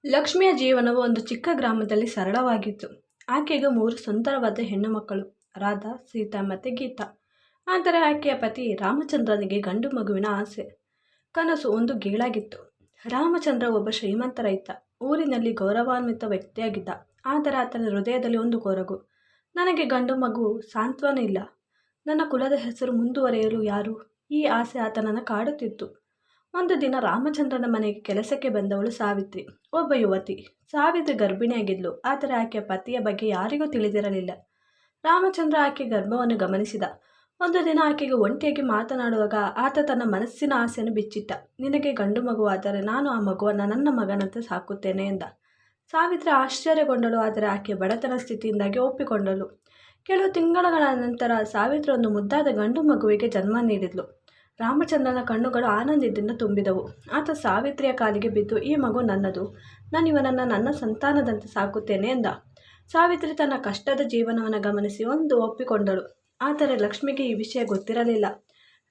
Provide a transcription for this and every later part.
ಲಕ್ಷ್ಮಿಯ ಜೀವನವು ಒಂದು ಚಿಕ್ಕ ಗ್ರಾಮದಲ್ಲಿ ಸರಳವಾಗಿತ್ತು. ಆಕೆಗೆ 3 ಸುಂದರವಾದ ಹೆಣ್ಣು ಮಕ್ಕಳು, ರಾಧಾ, ಸೀತಾ ಮತ್ತು ಗೀತಾ. ಆದರೆ ಆಕೆಯ ಪತಿ ರಾಮಚಂದ್ರನಿಗೆ ಗಂಡು ಮಗುವಿನ ಆಸೆ, ಕನಸು ಒಂದು ಗೀಳಾಗಿತ್ತು. ರಾಮಚಂದ್ರ ಒಬ್ಬ ಶ್ರೀಮಂತ ರೈತ, ಊರಿನಲ್ಲಿ ಗೌರವಾನ್ವಿತ ವ್ಯಕ್ತಿಯಾಗಿದ್ದ. ಆದರೆ ಆತನ ಹೃದಯದಲ್ಲಿ ಒಂದು ಕೊರಗು. ನನಗೆ ಗಂಡು ಮಗು ಸಾಂತ್ವನ ಇಲ್ಲ, ನನ್ನ ಕುಲದ ಹೆಸರು ಮುಂದುವರಿಯಲು ಯಾರು? ಈ ಆಸೆ ಆತನನ್ನು ಕಾಡುತ್ತಿತ್ತು. ಒಂದು ದಿನ ರಾಮಚಂದ್ರನ ಮನೆಗೆ ಕೆಲಸಕ್ಕೆ ಬಂದವಳು ಸಾವಿತ್ರಿ, ಒಬ್ಬ ಯುವತಿ. ಸಾವಿತ್ರಿ ಗರ್ಭಿಣಿಯಾಗಿದ್ಲು, ಆದರೆ ಆಕೆಯ ಪತಿಯ ಬಗ್ಗೆ ಯಾರಿಗೂ ತಿಳಿದಿರಲಿಲ್ಲ. ರಾಮಚಂದ್ರ ಆಕೆ ಗರ್ಭವನ್ನು ಗಮನಿಸಿದ. ಒಂದು ದಿನ ಆಕೆಗೆ ಒಂಟಿಯಾಗಿ ಮಾತನಾಡುವಾಗ ಆತ ತನ್ನ ಮನಸ್ಸಿನ ಆಸೆಯನ್ನು ಬಿಚ್ಚಿಟ್ಟ. ನಿನಗೆ ಗಂಡು ಮಗುವಾದರೆ ನಾನು ಆ ಮಗುವನ್ನು ನನ್ನ ಮಗನಂತೆ ಸಾಕುತ್ತೇನೆ ಎಂದ. ಸಾವಿತ್ರಿ ಆಶ್ಚರ್ಯಗೊಂಡಳು, ಆದರೆ ಆಕೆ ಬಡತನ ಸ್ಥಿತಿಯಿಂದಾಗಿ ಒಪ್ಪಿಕೊಂಡಳು. ಕೆಲವು ತಿಂಗಳ ನಂತರ ಸಾವಿತ್ರಿ ಒಂದು ಮುದ್ದಾದ ಗಂಡು ಮಗುವಿಗೆ ಜನ್ಮ ನೀಡಿದ್ಲು. ರಾಮಚಂದ್ರನ ಕಣ್ಣುಗಳು ಆನಂದದಿಂದ ತುಂಬಿದವು. ಆತ ಸಾವಿತ್ರಿಯ ಕಾಲಿಗೆ ಬಿದ್ದು, ಈ ಮಗು ನನ್ನದು, ನಾನು ಇವನನ್ನು ನನ್ನ ಸಂತಾನದಂತೆ ಸಾಕುತ್ತೇನೆ ಎಂದ. ಸಾವಿತ್ರಿ ತನ್ನ ಕಷ್ಟದ ಜೀವನವನ್ನು ಗಮನಿಸಿ ಒಪ್ಪಿಕೊಂಡಳು. ಆದರೆ ಲಕ್ಷ್ಮಿಗೆ ಈ ವಿಷಯ ಗೊತ್ತಿರಲಿಲ್ಲ.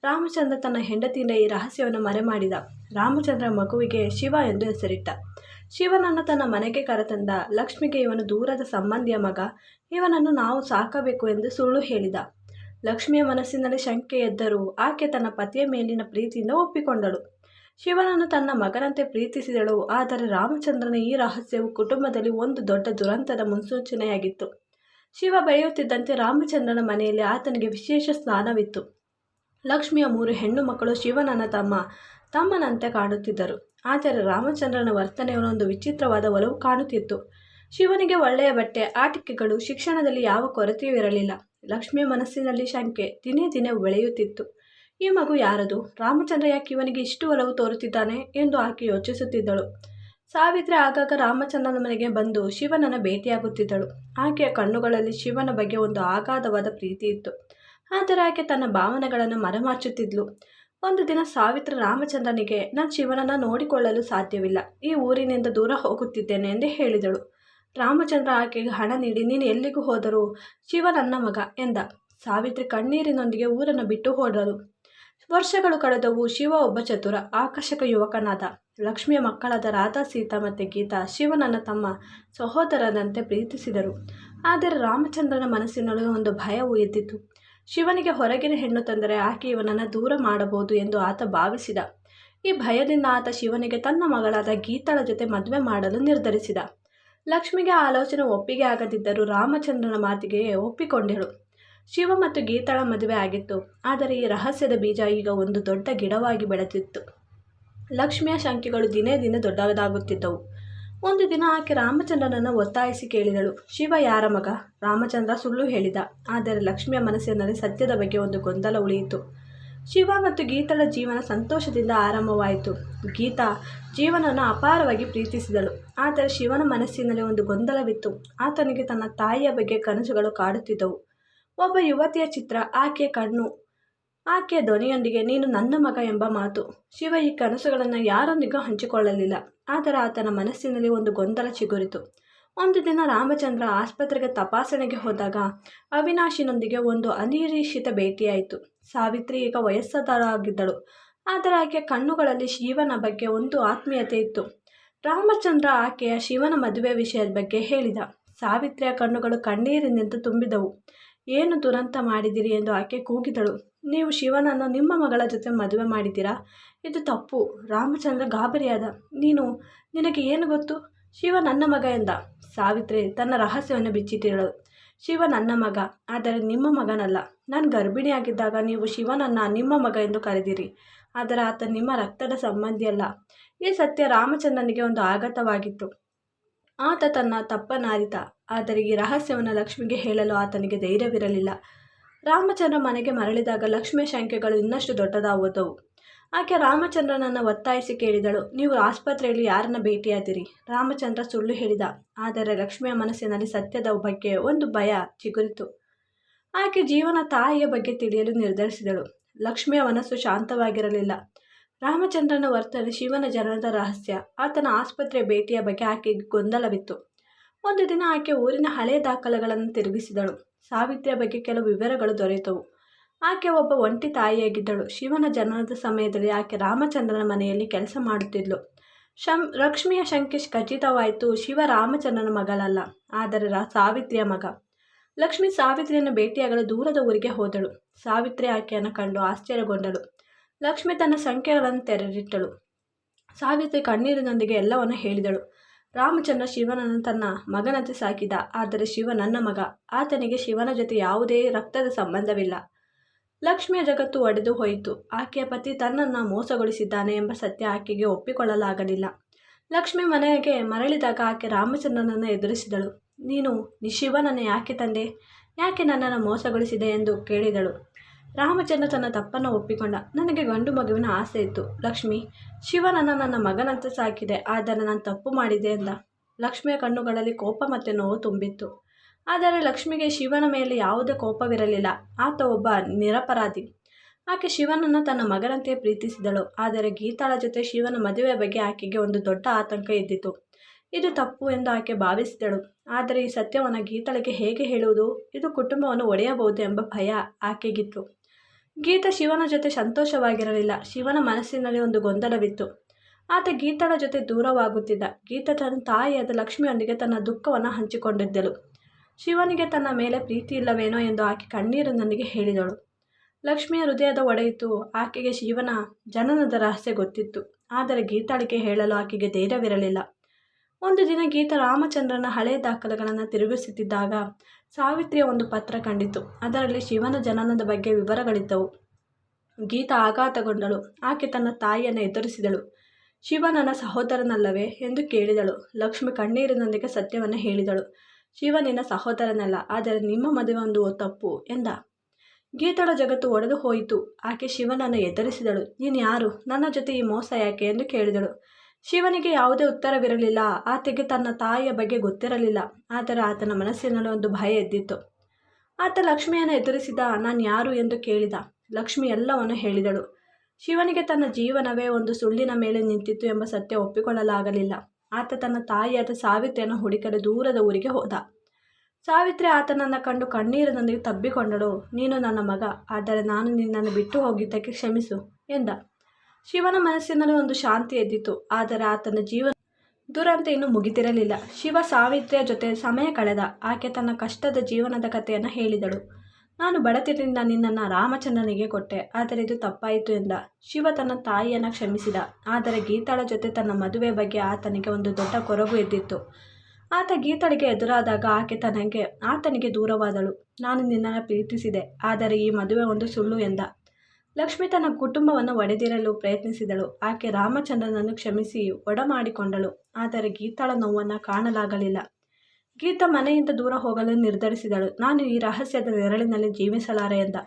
ರಾಮಚಂದ್ರ ತನ್ನ ಹೆಂಡತಿಯಿಂದ ಈ ರಹಸ್ಯವನ್ನು ಮರೆಮಾಡಿದ. ರಾಮಚಂದ್ರ ಮಗುವಿಗೆ ಶಿವ ಎಂದು ಹೆಸರಿಟ್ಟ. ಶಿವನನ್ನು ತನ್ನ ಮನೆಗೆ ಕರೆತಂದ. ಲಕ್ಷ್ಮಿಗೆ ಇವನು ದೂರದ ಸಂಬಂಧಿಯ ಮಗ, ಇವನನ್ನು ನಾವು ಸಾಕಬೇಕು ಎಂದು ಸುಳ್ಳು ಹೇಳಿದ. ಲಕ್ಷ್ಮಿಯ ಮನಸ್ಸಿನಲ್ಲಿ ಶಂಕೆ ಎದ್ದರೂ ಆಕೆ ತನ್ನ ಪತಿಯ ಮೇಲಿನ ಪ್ರೀತಿಯಿಂದ ಒಪ್ಪಿಕೊಂಡಳು. ಶಿವನನ್ನು ತನ್ನ ಮಗನಂತೆ ಪ್ರೀತಿಸಿದಳು. ಆದರೆ ರಾಮಚಂದ್ರನ ಈ ರಹಸ್ಯವು ಕುಟುಂಬದಲ್ಲಿ ಒಂದು ದೊಡ್ಡ ದುರಂತದ ಮುನ್ಸೂಚನೆಯಾಗಿತ್ತು. ಶಿವ ಬೆಳೆಯುತ್ತಿದ್ದಂತೆ ರಾಮಚಂದ್ರನ ಮನೆಯಲ್ಲಿ ಆತನಿಗೆ ವಿಶೇಷ ಸ್ಥಾನವಿತ್ತು. ಲಕ್ಷ್ಮಿಯ 3 ಹೆಣ್ಣು ಮಕ್ಕಳು ಶಿವನನ್ನು ತಮ್ಮನಂತೆ ಕಾಣುತ್ತಿದ್ದರು. ಆದರೆ ರಾಮಚಂದ್ರನ ವರ್ತನೆಯಲ್ಲಿ ಒಂದು ವಿಚಿತ್ರವಾದ ಒಲವು ಕಾಣುತ್ತಿತ್ತು. ಶಿವನಿಗೆ ಒಳ್ಳೆಯ ಬಟ್ಟೆ, ಆಟಿಕೆಗಳು, ಶಿಕ್ಷಣದಲ್ಲಿ ಯಾವ ಕೊರತೆಯೂ ಇರಲಿಲ್ಲ. ಲಕ್ಷ್ಮಿಯ ಮನಸ್ಸಿನಲ್ಲಿ ಶಂಕೆ ದಿನೇ ದಿನೇ ಬೆಳೆಯುತ್ತಿತ್ತು. ಈ ಮಗು ಯಾರದು? ರಾಮಚಂದ್ರ ಯಾಕೆ ಇವನಿಗೆ ಇಷ್ಟು ಒಲವು ತೋರುತ್ತಿದ್ದಾನೆ ಎಂದು ಆಕೆ ಯೋಚಿಸುತ್ತಿದ್ದಳು. ಸಾವಿತ್ರಿ ಆಗಾಗ ರಾಮಚಂದ್ರನ ಮನೆಗೆ ಬಂದು ಶಿವನನ್ನು ಭೇಟಿಯಾಗುತ್ತಿದ್ದಳು. ಆಕೆಯ ಕಣ್ಣುಗಳಲ್ಲಿ ಶಿವನ ಬಗ್ಗೆ ಒಂದು ಅಗಾಧವಾದ ಪ್ರೀತಿ ಇತ್ತು. ಆದರೆ ಆಕೆ ತನ್ನ ಭಾವನೆಗಳನ್ನು ಮರೆಮಾಚುತ್ತಿದ್ಲು. ಒಂದು ದಿನ ಸಾವಿತ್ರಿ ರಾಮಚಂದ್ರನಿಗೆ, ನಾನು ಶಿವನನ್ನು ನೋಡಿಕೊಳ್ಳಲು ಸಾಧ್ಯವಿಲ್ಲ, ಈ ಊರಿನಿಂದ ದೂರ ಹೋಗುತ್ತಿದ್ದೇನೆ ಎಂದು ಹೇಳಿದಳು. ರಾಮಚಂದ್ರ ಆಕೆಗೆ ಹಣ ನೀಡಿ, ನೀನು ಎಲ್ಲಿಗೂ ಹೋದರೂ ಶಿವ ನನ್ನ ಮಗ ಎಂದ. ಸಾವಿತ್ರಿ ಕಣ್ಣೀರಿನೊಂದಿಗೆ ಊರನ್ನು ಬಿಟ್ಟು ಹೋದಳು. ವರ್ಷಗಳು ಕಳೆದವು. ಶಿವ ಒಬ್ಬ ಚತುರ, ಆಕರ್ಷಕ ಯುವಕನಾದ. ಲಕ್ಷ್ಮಿಯ ಮಕ್ಕಳಾದ ರಾಧಾ, ಸೀತಾ ಮತ್ತು ಗೀತಾ ಶಿವನನ್ನು ತಮ್ಮ ಸಹೋದರನಂತೆ ಪ್ರೀತಿಸಿದರು. ಆದರೆ ರಾಮಚಂದ್ರನ ಮನಸ್ಸಿನಲ್ಲಿ ಒಂದು ಭಯವು ಎದ್ದಿತು. ಶಿವನಿಗೆ ಹೊರಗಿನ ಹೆಣ್ಣು ತಂದರೆ ಆಕೆ ಇವನನ್ನು ದೂರ ಮಾಡಬಹುದು ಎಂದು ಆತ ಭಾವಿಸಿದ. ಈ ಭಯದಿಂದ ಆತ ಶಿವನಿಗೆ ತನ್ನ ಮಗಳಾದ ಗೀತಾಳ ಜೊತೆ ಮದುವೆ ಮಾಡಲು ನಿರ್ಧರಿಸಿದ. ಲಕ್ಷ್ಮಿಗೆ ಆ ಆಲೋಚನೆ ಒಪ್ಪಿಗೆ ಆಗದಿದ್ದರೂ ರಾಮಚಂದ್ರನ ಮಾತಿಗೆ ಒಪ್ಪಿಕೊಂಡಳು. ಶಿವ ಮತ್ತು ಗೀತಾಳ ಮದುವೆ ಆಗಿತ್ತು. ಆದರೆ ಈ ರಹಸ್ಯದ ಬೀಜ ಈಗ ಒಂದು ದೊಡ್ಡ ಗಿಡವಾಗಿ ಬೆಳೆದಿತ್ತು. ಲಕ್ಷ್ಮಿಯ ಶಂಕೆಗಳು ದಿನೇ ದಿನೇ ದೊಡ್ಡದಾಗುತ್ತಿದ್ದವು. ಒಂದು ದಿನ ಆಕೆ ರಾಮಚಂದ್ರನನ್ನು ಒತ್ತಾಯಿಸಿ ಕೇಳಿದಳು, ಶಿವ ಯಾರ ಮಗ? ರಾಮಚಂದ್ರ ಸುಳ್ಳು ಹೇಳಿದ. ಆದರೆ ಲಕ್ಷ್ಮಿಯ ಮನಸ್ಸಿನಲ್ಲಿ ಸತ್ಯದ ಬಗ್ಗೆ ಒಂದು ಗೊಂದಲ ಉಳಿಯಿತು. ಶಿವ ಮತ್ತು ಗೀತಾಳ ಜೀವನ ಸಂತೋಷದಿಂದ ಆರಂಭವಾಯಿತು. ಗೀತಾ ಜೀವನವನ್ನು ಅಪಾರವಾಗಿ ಪ್ರೀತಿಸಿದಳು. ಆದರೆ ಶಿವನ ಮನಸ್ಸಿನಲ್ಲಿ ಒಂದು ಗೊಂದಲವಿತ್ತು. ಆತನಿಗೆ ತನ್ನ ತಾಯಿಯ ಬಗ್ಗೆ ಕನಸುಗಳು ಕಾಡುತ್ತಿದ್ದವು. ಒಬ್ಬ ಯುವತಿಯ ಚಿತ್ರ, ಆಕೆಯ ಕಣ್ಣು, ಆಕೆಯ ಧ್ವನಿಯೊಂದಿಗೆ ನೀನು ನನ್ನ ಮಗ ಎಂಬ ಮಾತು. ಶಿವ ಈ ಕನಸುಗಳನ್ನು ಯಾರೊಂದಿಗೂ ಹಂಚಿಕೊಳ್ಳಲಿಲ್ಲ. ಆದರೆ ಆತನ ಮನಸ್ಸಿನಲ್ಲಿ ಒಂದು ಗೊಂದಲ ಚಿಗುರಿತು. ಒಂದು ದಿನ ರಾಮಚಂದ್ರ ಆಸ್ಪತ್ರೆಗೆ ತಪಾಸಣೆಗೆ ಹೋದಾಗ ಅವಿನಾಶಿನೊಂದಿಗೆ ಒಂದು ಅನಿರೀಕ್ಷಿತ ಭೇಟಿಯಾಯಿತು. ಸಾವಿತ್ರಿ ಈಗ ವಯಸ್ಸಾದವಳಾಗಿದ್ದಳು. ಆದರೆ ಆಕೆಯ ಕಣ್ಣುಗಳಲ್ಲಿ ಶಿವನ ಬಗ್ಗೆ ಒಂದು ಆತ್ಮೀಯತೆ ಇತ್ತು. ರಾಮಚಂದ್ರ ಆಕೆಯ ಶಿವನ ಮದುವೆ ವಿಷಯದ ಬಗ್ಗೆ ಹೇಳಿದ. ಸಾವಿತ್ರಿಯ ಕಣ್ಣುಗಳು ಕಣ್ಣೀರಿನಿಂದ ತುಂಬಿದವು. ಏನು ದುರಂತ ಮಾಡಿದಿರಿ ಎಂದು ಆಕೆ ಕೂಗಿದಳು. ನೀವು ಶಿವನನ್ನು ನಿಮ್ಮ ಮಗಳ ಜೊತೆ ಮದುವೆ ಮಾಡಿದ್ದೀರಾ? ಇದು ತಪ್ಪು. ರಾಮಚಂದ್ರ ಗಾಬರಿಯಾದ. ನಿನಗೆ ಏನು ಗೊತ್ತು? ಶಿವ ನನ್ನ ಮಗ ಎಂದ. ಸಾವಿತ್ರಿ ತನ್ನ ರಹಸ್ಯವನ್ನು ಬಿಚ್ಚಿಟ್ಟಿರಳು. ಶಿವ ನನ್ನ ಮಗ, ಆದರೆ ನಿಮ್ಮ ಮಗನಲ್ಲ. ನಾನು ಗರ್ಭಿಣಿಯಾಗಿದ್ದಾಗ ನೀವು ಶಿವನನ್ನು ನಿಮ್ಮ ಮಗ ಎಂದು ಕರೆದಿರಿ. ಆದರೆ ಆತ ನಿಮ್ಮ ರಕ್ತದ ಸಂಬಂಧಿಯಲ್ಲ. ಈ ಸತ್ಯ ರಾಮಚಂದ್ರನಿಗೆ ಒಂದು ಆಘಾತವಾಗಿತ್ತು. ಆತ ತನ್ನ ತಪ್ಪನ್ನು ಅರಿತ. ಆದರೆ ಈ ರಹಸ್ಯವನ್ನು ಲಕ್ಷ್ಮಿಗೆ ಹೇಳಲು ಆತನಿಗೆ ಧೈರ್ಯವಿರಲಿಲ್ಲ. ರಾಮಚಂದ್ರ ಮನೆಗೆ ಮರಳಿದಾಗ ಲಕ್ಷ್ಮಿಯ ಶಂಕೆಗಳು ಇನ್ನಷ್ಟು ದೊಡ್ಡದಾದವು. ಆಕೆ ರಾಮಚಂದ್ರನನ್ನು ಒತ್ತಾಯಿಸಿ ಕೇಳಿದಳು, ನೀವು ಆಸ್ಪತ್ರೆಯಲ್ಲಿ ಯಾರನ್ನ ಭೇಟಿಯಾದಿರಿ? ರಾಮಚಂದ್ರ ಸುಳ್ಳು ಹೇಳಿದ. ಆದರೆ ಲಕ್ಷ್ಮಿಯ ಮನಸ್ಸಿನಲ್ಲಿ ಸತ್ಯದ ಬಗ್ಗೆ ಒಂದು ಭಯ ಚಿಗುರಿತು. ಆಕೆ ಜೀವನ ತಾಯಿಯ ಬಗ್ಗೆ ತಿಳಿಯಲು ನಿರ್ಧರಿಸಿದಳು. ಲಕ್ಷ್ಮಿಯ ಮನಸ್ಸು ಶಾಂತವಾಗಿರಲಿಲ್ಲ. ರಾಮಚಂದ್ರನ ವರ್ತನೆ, ಶಿವನ ಜನನದ ರಹಸ್ಯ, ಆತನ ಆಸ್ಪತ್ರೆ ಭೇಟಿಯ ಬಗ್ಗೆ ಆಕೆಗೆ ಗೊಂದಲವಿತ್ತು. ಒಂದು ದಿನ ಆಕೆ ಊರಿನ ಹಳೆಯ ದಾಖಲೆಗಳನ್ನು ತಿರುಗಿಸಿದಳು. ಸಾವಿತ್ರಿಯ ಬಗ್ಗೆ ಕೆಲವು ವಿವರಗಳು ದೊರೆತವು. ಆಕೆ ಒಬ್ಬ ಒಂಟಿ ತಾಯಿಯಾಗಿದ್ದಳು. ಶಿವನ ಜನನದ ಸಮಯದಲ್ಲಿ ಆಕೆ ರಾಮಚಂದ್ರನ ಮನೆಯಲ್ಲಿ ಕೆಲಸ ಮಾಡುತ್ತಿದ್ಳು. ಲಕ್ಷ್ಮಿಯ ಶಂಕೆ ಖಚಿತವಾಯಿತು. ಶಿವ ರಾಮಚಂದ್ರನ ಮಗಳಲ್ಲ, ಆದರೆ ಸಾವಿತ್ರಿಯ ಮಗ. ಲಕ್ಷ್ಮಿ ಸಾವಿತ್ರಿಯನ್ನು ಭೇಟಿಯಾಗಲು ದೂರದ ಊರಿಗೆ ಹೋದಳು. ಸಾವಿತ್ರಿ ಆಕೆಯನ್ನು ಕಂಡು ಆಶ್ಚರ್ಯಗೊಂಡಳು. ಲಕ್ಷ್ಮಿ ತನ್ನ ಸಂಖ್ಯೆಗಳನ್ನು ತೆರೆದಿಟ್ಟಳು. ಸಾವಿತ್ರಿ ಕಣ್ಣೀರಿನೊಂದಿಗೆ ಎಲ್ಲವನ್ನು ಹೇಳಿದಳು. ರಾಮಚಂದ್ರ ಶಿವನನ್ನು ತನ್ನ ಮಗನಂತೆ ಸಾಕಿದ, ಆದರೆ ಶಿವ ನನ್ನ ಮಗ. ಆತನಿಗೆ ಶಿವನ ಜೊತೆ ಯಾವುದೇ ರಕ್ತದ ಸಂಬಂಧವಿಲ್ಲ. ಲಕ್ಷ್ಮಿಯ ಜಗತ್ತು ಒಡೆದು ಹೋಯಿತು. ಆಕೆಯ ಪತಿ ತನ್ನನ್ನು ಮೋಸಗೊಳಿಸಿದ್ದಾನೆ ಎಂಬ ಸತ್ಯ ಆಕೆಗೆ ಒಪ್ಪಿಕೊಳ್ಳಲಾಗಲಿಲ್ಲ. ಲಕ್ಷ್ಮಿ ಮನೆಗೆ ಮರಳಿದಾಗ ಆಕೆ ರಾಮಚಂದ್ರನನ್ನು ಎದುರಿಸಿದಳು. ನೀನು ಶಿವನನ್ನು ಯಾಕೆ ತಂದೆ? ಯಾಕೆ ನನ್ನನ್ನು ಮೋಸಗೊಳಿಸಿದೆ ಎಂದು ಕೇಳಿದಳು. ರಾಮಚಂದ್ರ ತನ್ನ ತಪ್ಪನ್ನು ಒಪ್ಪಿಕೊಂಡ. ನನಗೆ ಗಂಡು ಮಗುವಿನ ಆಸೆ ಇತ್ತು ಲಕ್ಷ್ಮಿ. ಶಿವನನ್ನು ನನ್ನ ಮಗನಂತೆ ಸಾಕಿದೆ, ಆದರೆ ನಾನು ತಪ್ಪು ಮಾಡಿದೆ ಎಂದ. ಲಕ್ಷ್ಮಿಯ ಕಣ್ಣುಗಳಲ್ಲಿ ಕೋಪ ಮತ್ತು ನೋವು ತುಂಬಿತ್ತು. ಆದರೆ ಲಕ್ಷ್ಮಿಗೆ ಶಿವನ ಮೇಲೆ ಯಾವುದೇ ಕೋಪವಿರಲಿಲ್ಲ. ಆತ ಒಬ್ಬ ನಿರಪರಾಧಿ. ಆಕೆ ಶಿವನನ್ನು ತನ್ನ ಮಗನಂತೆ ಪ್ರೀತಿಸಿದಳು. ಆದರೆ ಗೀತಾಳ ಜೊತೆ ಶಿವನ ಮದುವೆಯ ಬಗ್ಗೆ ಆಕೆಗೆ ಒಂದು ದೊಡ್ಡ ಆತಂಕ ಇದ್ದಿತು. ಇದು ತಪ್ಪು ಎಂದು ಆಕೆ ಭಾವಿಸಿದಳು. ಆದರೆ ಈ ಸತ್ಯವನ್ನು ಗೀತಾಳಿಗೆ ಹೇಗೆ ಹೇಳುವುದು? ಇದು ಕುಟುಂಬವನ್ನು ಒಡೆಯಬಹುದು ಎಂಬ ಭಯ ಆಕೆಗಿತ್ತು. ಗೀತಾ ಶಿವನ ಜೊತೆ ಸಂತೋಷವಾಗಿರಲಿಲ್ಲ. ಶಿವನ ಮನಸ್ಸಿನಲ್ಲಿ ಒಂದು ಗೊಂದಲವಿತ್ತು. ಆತ ಗೀತಾಳ ಜೊತೆ ದೂರವಾಗುತ್ತಿದ್ದ. ಗೀತಾ ತನ್ನ ತಾಯಿಯಾದ ಲಕ್ಷ್ಮಿಯೊಂದಿಗೆ ತನ್ನ ದುಃಖವನ್ನು ಹಂಚಿಕೊಂಡಿದ್ದಳು. ಶಿವನಿಗೆ ತನ್ನ ಮೇಲೆ ಪ್ರೀತಿ ಇಲ್ಲವೇನೋ ಎಂದು ಆಕೆ ಕಣ್ಣೀರಿನೊಂದಿಗೆ ಹೇಳಿದಳು. ಲಕ್ಷ್ಮಿಯ ಹೃದಯದ ಒಡೆಯಿತು. ಆಕೆಗೆ ಶಿವನ ಜನನದ ರಹಸ್ಯ ಗೊತ್ತಿತ್ತು, ಆದರೆ ಗೀತಾಳಿಗೆ ಹೇಳಲು ಆಕೆಗೆ ಧೈರ್ಯವಿರಲಿಲ್ಲ. ಒಂದು ದಿನ ಗೀತಾ ರಾಮಚಂದ್ರನ ಹಳೆಯ ದಾಖಲೆಗಳನ್ನು ತಿರುಗಿಸುತ್ತಿದ್ದಾಗ ಸಾವಿತ್ರಿಯ ಒಂದು ಪತ್ರ ಕಂಡಿತು. ಅದರಲ್ಲಿ ಶಿವನ ಜನನದ ಬಗ್ಗೆ ವಿವರಗಳಿದ್ದವು. ಗೀತಾ ಆಘಾತಗೊಂಡಳು. ಆಕೆ ತನ್ನ ತಾಯಿಯನ್ನು ಎದುರಿಸಿದಳು. ಶಿವ ನನ್ನ ಸಹೋದರನಲ್ಲವೇ ಎಂದು ಕೇಳಿದಳು. ಲಕ್ಷ್ಮಿ ಕಣ್ಣೀರಿನೊಂದಿಗೆ ಸತ್ಯವನ್ನು ಹೇಳಿದಳು. ಶಿವ ನಿನ್ನ ಸಹೋದರನಲ್ಲ, ಆದರೆ ನಿಮ್ಮ ಮದುವೆ ಒಂದು ತಪ್ಪು ಎಂದ. ಗೀತಾಳ ಜಗತ್ತು ಒಡೆದು ಹೋಯಿತು. ಆಕೆ ಶಿವನನ್ನು ಎದುರಿಸಿದಳು. ನೀನು ಯಾರು? ನನ್ನ ಜೊತೆ ಈ ಮೋಸ ಯಾಕೆ ಎಂದು ಕೇಳಿದಳು. ಶಿವನಿಗೆ ಯಾವುದೇ ಉತ್ತರವಿರಲಿಲ್ಲ. ಆಕೆಗೆ ತನ್ನ ತಾಯಿಯ ಬಗ್ಗೆ ಗೊತ್ತಿರಲಿಲ್ಲ, ಆದರೆ ಆತನ ಮನಸ್ಸಿನಲ್ಲಿ ಒಂದು ಭಯ ಎದ್ದಿತ್ತು. ಆತ ಲಕ್ಷ್ಮಿಯನ್ನು ಎದುರಿಸಿದ. ನಾನು ಯಾರು ಎಂದು ಕೇಳಿದ. ಲಕ್ಷ್ಮಿ ಎಲ್ಲವನ್ನು ಹೇಳಿದಳು. ಶಿವನಿಗೆ ತನ್ನ ಜೀವನವೇ ಒಂದು ಸುಳ್ಳಿನ ಮೇಲೆ ನಿಂತಿತ್ತು ಎಂಬ ಸತ್ಯ ಒಪ್ಪಿಕೊಳ್ಳಲಾಗಲಿಲ್ಲ. ಆತ ತನ್ನ ತಾಯಿಯಾದ ಸಾವಿತ್ರಿಯನ್ನು ಹುಡುಕಲು ದೂರದ ಊರಿಗೆ ಹೋದ. ಸಾವಿತ್ರಿ ಆತನನ್ನು ಕಂಡು ಕಣ್ಣೀರಿನೊಂದಿಗೆ ತಬ್ಬಿಕೊಂಡಳು. ನೀನು ನನ್ನ ಮಗ, ಆದರೆ ನಾನು ನಿನ್ನನ್ನು ಬಿಟ್ಟು ಹೋಗಿದ್ದಕ್ಕೆ ಕ್ಷಮಿಸು ಎಂದ. ಶಿವನ ಮನಸ್ಸಿನಲ್ಲಿ ಒಂದು ಶಾಂತಿ ಎದ್ದಿತು. ಆದರೆ ಆತನ ಜೀವನ ದುರಂತ ಇನ್ನೂ ಮುಗಿದಿರಲಿಲ್ಲ. ಶಿವ ಸಾವಿತ್ರಿಯ ಜೊತೆ ಸಮಯ ಕಳೆದ. ಆಕೆ ತನ್ನ ಕಷ್ಟದ ಜೀವನದ ಕಥೆಯನ್ನು ಹೇಳಿದಳು. ನಾನು ಬಡತನದಿಂದ ನಿನ್ನನ್ನು ರಾಮಚಂದ್ರನಿಗೆ ಕೊಟ್ಟೆ, ಆದರೆ ಇದು ತಪ್ಪಾಯಿತು ಎಂದ. ಶಿವ ತನ್ನ ತಾಯಿಯನ್ನು ಕ್ಷಮಿಸಿದ. ಆದರೆ ಗೀತಾಳ ಜೊತೆ ತನ್ನ ಮದುವೆ ಬಗ್ಗೆ ಆತನಿಗೆ ಒಂದು ದೊಡ್ಡ ಕೊರಗು ಎದ್ದಿತ್ತು. ಆತ ಗೀತಾಳಿಗೆ ಎದುರಾದಾಗ ಆತನಿಗೆ ದೂರವಾದಳು. ನಾನು ನಿನ್ನನ್ನು ಪ್ರೀತಿಸಿದೆ, ಆದರೆ ಈ ಮದುವೆ ಒಂದು ಸುಳ್ಳು ಎಂದ. ಲಕ್ಷ್ಮಿ ತನ್ನ ಕುಟುಂಬವನ್ನು ಒಡೆದಿರಲು ಪ್ರಯತ್ನಿಸಿದಳು. ಆಕೆ ರಾಮಚಂದ್ರನನ್ನು ಕ್ಷಮಿಸಿ ಒಡಮಾಡಿಕೊಂಡಳು. ಆದರೆ ಗೀತಾಳ ನೋವನ್ನು ಕಾಣಲಾಗಲಿಲ್ಲ. ಗೀತಾ ಮನೆಯಿಂದ ದೂರ ಹೋಗಲು ನಿರ್ಧರಿಸಿದಳು. ನಾನು ಈ ರಹಸ್ಯದ ನೆರಳಿನಲ್ಲಿ ಜೀವಿಸಲಾರೆ ಎಂದ.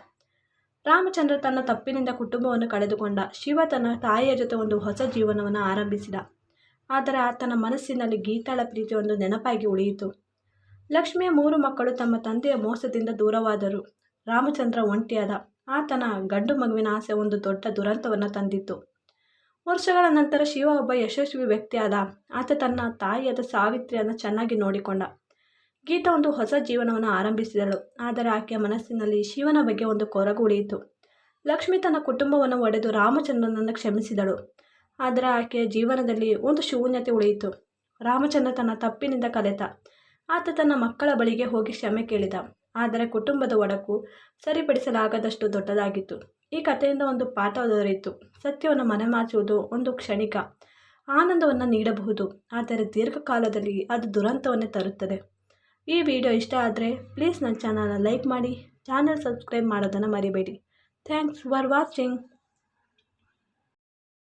ರಾಮಚಂದ್ರ ತನ್ನ ತಪ್ಪಿನಿಂದ ಕುಟುಂಬವನ್ನು ಕಳೆದುಕೊಂಡ. ಶಿವ ತನ್ನ ತಾಯಿಯ ಜೊತೆ ಒಂದು ಹೊಸ ಜೀವನವನ್ನು ಆರಂಭಿಸಿದ. ಆದರೆ ಆತನ ಮನಸ್ಸಿನಲ್ಲಿ ಗೀತಾಳ ಪ್ರೀತಿ ಒಂದು ನೆನಪಾಗಿ ಉಳಿಯಿತು. ಲಕ್ಷ್ಮಿಯ 3 ಮಕ್ಕಳು ತಮ್ಮ ತಂದೆಯ ಮೋಸದಿಂದ ದೂರವಾದರು. ರಾಮಚಂದ್ರ ಒಂಟಿಯಾದ. ಆತನ ಗಂಡು ಮಗುವಿನ ಆಸೆ ಒಂದು ದೊಡ್ಡ ದುರಂತವನ್ನು ತಂದಿತ್ತು. ವರ್ಷಗಳ ನಂತರ ಶಿವ ಒಬ್ಬ ಯಶಸ್ವಿ ವ್ಯಕ್ತಿಯಾದ. ಆತ ತನ್ನ ತಾಯಿಯಾದ ಸಾವಿತ್ರಿಯನ್ನು ಚೆನ್ನಾಗಿ ನೋಡಿಕೊಂಡ. ಗೀತಾ ಒಂದು ಹೊಸ ಜೀವನವನ್ನು ಆರಂಭಿಸಿದಳು. ಆದರೆ ಆಕೆಯ ಮನಸ್ಸಿನಲ್ಲಿ ಶಿವನ ಬಗ್ಗೆ ಒಂದು ಕೊರಗು ಉಳಿಯಿತು. ಲಕ್ಷ್ಮಿ ತನ್ನ ಕುಟುಂಬವನ್ನು ಒಡೆದು ರಾಮಚಂದ್ರನನ್ನು ಕ್ಷಮಿಸಿದಳು. ಆದರೆ ಆಕೆಯ ಜೀವನದಲ್ಲಿ ಒಂದು ಶೂನ್ಯತೆ ಉಳಿಯಿತು. ರಾಮಚಂದ್ರ ತನ್ನ ತಪ್ಪಿನಿಂದ ಕಲಿತ. ಆತ ತನ್ನ ಮಕ್ಕಳ ಬಳಿಗೆ ಹೋಗಿ ಕ್ಷಮೆ ಕೇಳಿದ. ಆದರೆ ಕುಟುಂಬದ ಒಡಕು ಸರಿಪಡಿಸಲಾಗದಷ್ಟು ದೊಡ್ಡದಾಗಿತ್ತು. ಈ ಕಥೆಯಿಂದ ಒಂದು ಪಾಠ ದೊರೆಯಿತು. ಸತ್ಯವನ್ನು ಮರೆಮಾಚುವುದು ಒಂದು ಕ್ಷಣಿಕ ಆನಂದವನ್ನು ನೀಡಬಹುದು, ಆದರೆ ದೀರ್ಘಕಾಲದಲ್ಲಿ ಅದು ದುರಂತವನ್ನೇ ತರುತ್ತದೆ. ಈ ವಿಡಿಯೋ ಇಷ್ಟ ಆದರೆ ಪ್ಲೀಸ್ ನನ್ನ ಚಾನಲ್ನ ಲೈಕ್ ಮಾಡಿ, ಚಾನಲ್ ಸಬ್ಸ್ಕ್ರೈಬ್ ಮಾಡೋದನ್ನು ಮರಿಬೇಡಿ. Thanks for watching.